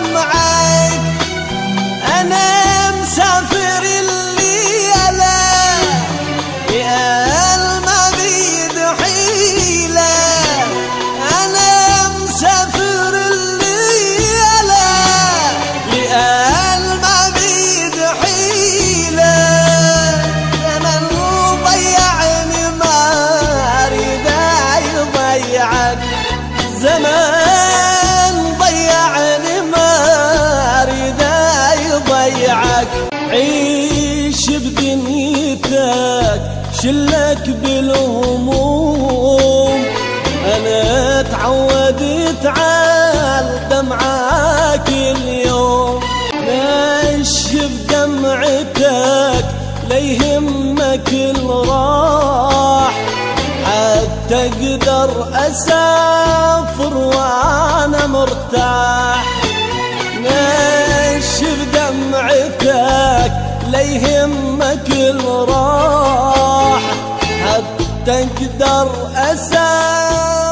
دمعك. أنا مسافر الليلة يا المبيد حيلة. أنا مسافر الليلة يا المبيد حيلة. زمن ضيعني ما أريد يضيعك. زمان ضيعني ما أريد يضيعك. عيش بدنيتك شلك بالهموم. أنا تعودت على دمعك اليوم. نشف دمعتك ليهمك الراح حتى اقدر اسافر وانا مرتاح. نشف دمعتك ليهمك الراح حتى اقدر اسافر